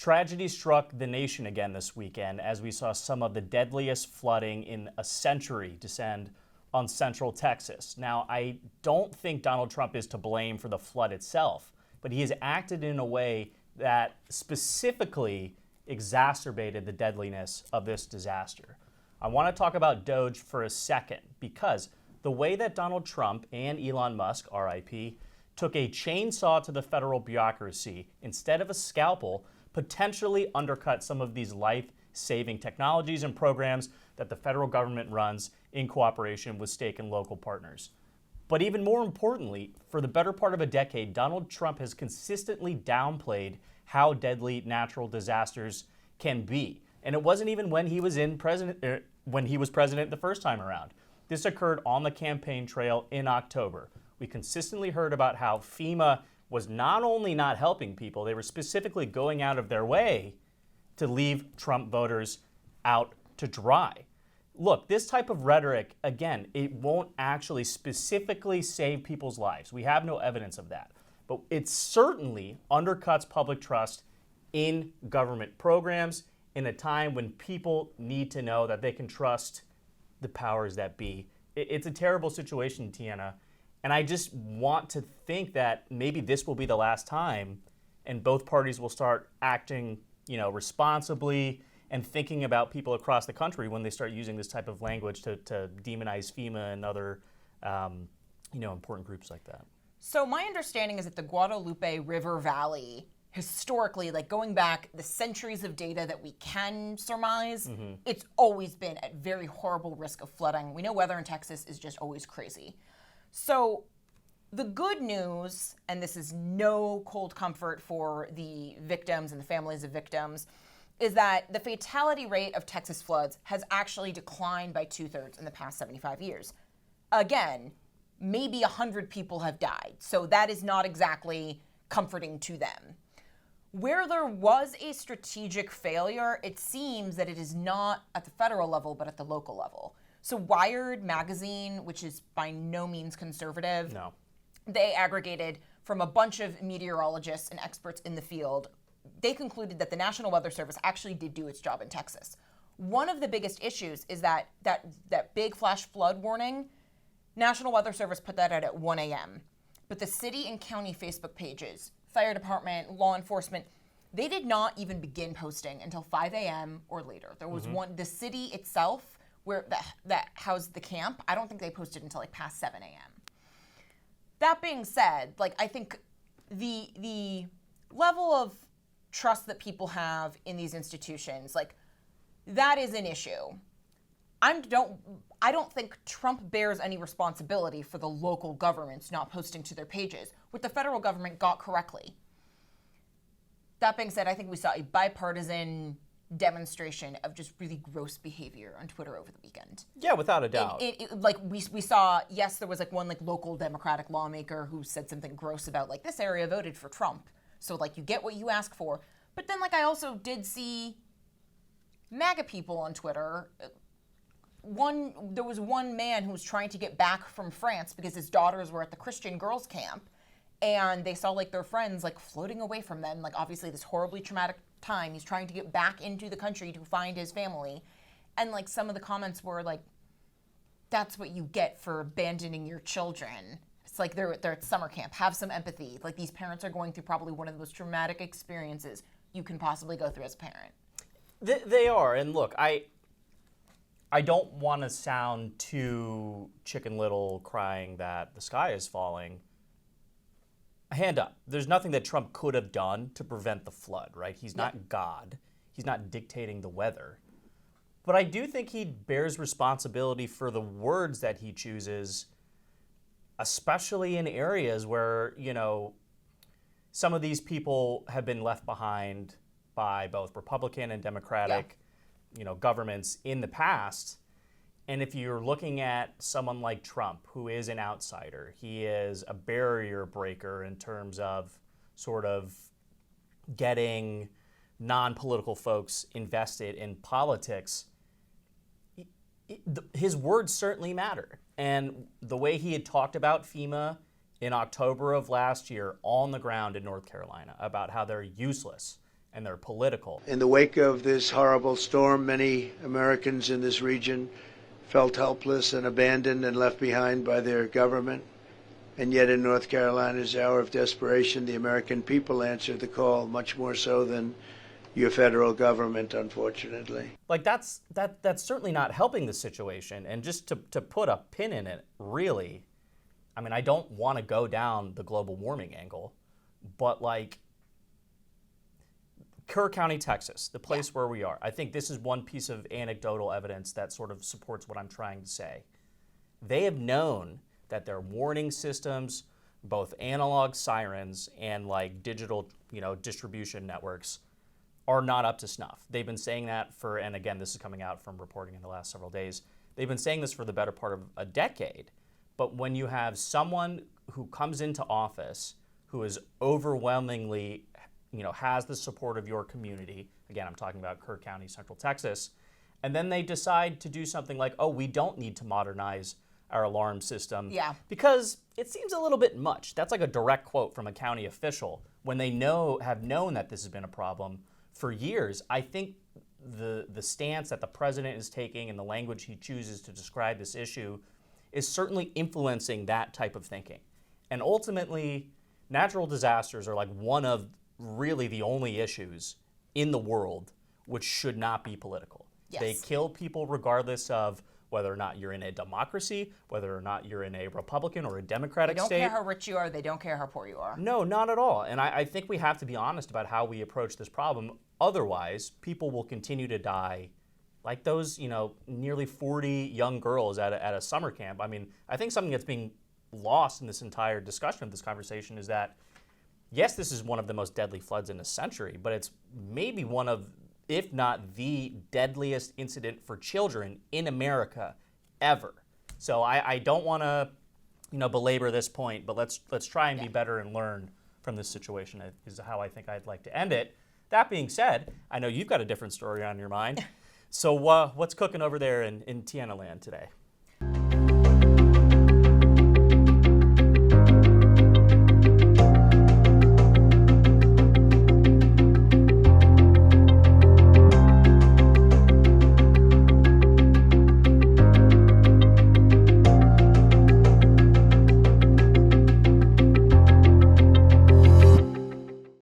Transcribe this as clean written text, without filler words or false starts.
Tragedy struck the nation again this weekend as we saw some of the deadliest flooding in a century descend on central Texas. Now, I don't think Donald Trump is to blame for the flood itself, but he has acted in a way that specifically exacerbated the deadliness of this disaster. I want to talk about DOGE for a second because the way that Donald Trump and Elon Musk, RIP, took a chainsaw to the federal bureaucracy instead of a scalpel potentially undercut some of these life-saving technologies and programs that the federal government runs in cooperation with state and local partners. But even more importantly, for the better part of a decade, Donald Trump has consistently downplayed how deadly natural disasters can be. And it wasn't even when he was president the first time around. This occurred on the campaign trail in October. We consistently heard about how FEMA was not only not helping people, they were specifically going out of their way to leave Trump voters out to dry. Look, this type of rhetoric, again, it won't actually specifically save people's lives. We have no evidence of that. But it certainly undercuts public trust in government programs in a time when people need to know that they can trust the powers that be. It's a terrible situation, Tiana. And I just want to think that maybe this will be the last time and both parties will start acting, responsibly and thinking about people across the country when they start using this type of language to demonize FEMA and other, important groups like that. So my understanding is that the Guadalupe River Valley, historically, going back the centuries of data that we can surmise, it's always been at very horrible risk of flooding. We know weather in Texas is just always crazy. So the good news, and this is no cold comfort for the victims and the families of victims, is that the fatality rate of Texas floods has actually declined by 2/3 in the past 75 years. Again, maybe 100 people have died, so that is not exactly comforting to them. Where there was a strategic failure, it seems that it is not at the federal level, but at the local level. So Wired magazine, which is by no means conservative, they aggregated from a bunch of meteorologists and experts in the field. They concluded that the National Weather Service actually did do its job in Texas. One of the biggest issues is that big flash flood warning, National Weather Service put that out at 1 a.m. But the city and county Facebook pages, fire department, law enforcement, they did not even begin posting until 5 a.m. or later. There was the city itself, where that housed the camp, I don't think they posted until past 7 a.m. That being said, I think the level of trust that people have in these institutions, that is an issue. I don't think Trump bears any responsibility for the local governments not posting to their pages, what the federal government got correctly. That being said, I think we saw a bipartisan demonstration of just really gross behavior on Twitter over the weekend. Yeah, without a doubt. We saw, yes, there was one local Democratic lawmaker who said something gross about this area voted for Trump. So you get what you ask for. But then I also did see MAGA people on Twitter. There was one man who was trying to get back from France because his daughters were at the Christian girls camp and they saw their friends floating away from them. Obviously this horribly traumatic time. He's trying to get back into the country to find his family. And some of the comments were that's what you get for abandoning your children. It's they're at summer camp. Have some empathy. These parents are going through probably one of the most traumatic experiences you can possibly go through as a parent. They are. And look, I don't want to sound too Chicken Little crying that the sky is falling. Hand up. There's nothing that Trump could have done to prevent the flood, right? He's not God. He's not dictating the weather. But I do think he bears responsibility for the words that he chooses, especially in areas where, some of these people have been left behind by both Republican and Democratic, governments in the past. And if you're looking at someone like Trump, who is an outsider, he is a barrier breaker in terms of sort of getting non-political folks invested in politics. His words certainly matter. And the way he had talked about FEMA in October of last year on the ground in North Carolina, about how they're useless and they're political. In the wake of this horrible storm, many Americans in this region felt helpless and abandoned and left behind by their government. And yet in North Carolina's hour of desperation, the American people answered the call much more so than your federal government, unfortunately. Like that's certainly not helping the situation. And just to put a pin in it, really, I mean, I don't want to go down the global warming angle, but like Kerr County, Texas, the place where we are, I think this is one piece of anecdotal evidence that sort of supports what I'm trying to say. They have known that their warning systems, both analog sirens and like digital, distribution networks, are not up to snuff. They've been saying that for, and again, this is coming out from reporting in the last several days, they've been saying this for the better part of a decade. But when you have someone who comes into office who is overwhelmingly, has the support of your community, again, I'm talking about Kerr County, Central Texas, and then they decide to do something like, oh, we don't need to modernize our alarm system because it seems a little bit much. That's like a direct quote from a county official when they have known that this has been a problem for years. I think the stance that the president is taking and the language he chooses to describe this issue is certainly influencing that type of thinking. And ultimately, natural disasters are like one of really the only issues in the world which should not be political. Yes. They kill people regardless of whether or not you're in a democracy, whether or not you're in a Republican or a Democratic state. They don't care how rich you are. They don't care how poor you are. No, not at all. And I think we have to be honest about how we approach this problem. Otherwise, people will continue to die like those, nearly 40 young girls at a summer camp. I mean, I think something that's being lost in this entire discussion of this conversation is that, yes, this is one of the most deadly floods in a century, but it's maybe one of, if not the deadliest incident for children in America ever. So I don't want to, belabor this point, but let's try and be better and learn from this situation is how I think I'd like to end it. That being said, I know you've got a different story on your mind. So what's cooking over there in Tiana land today?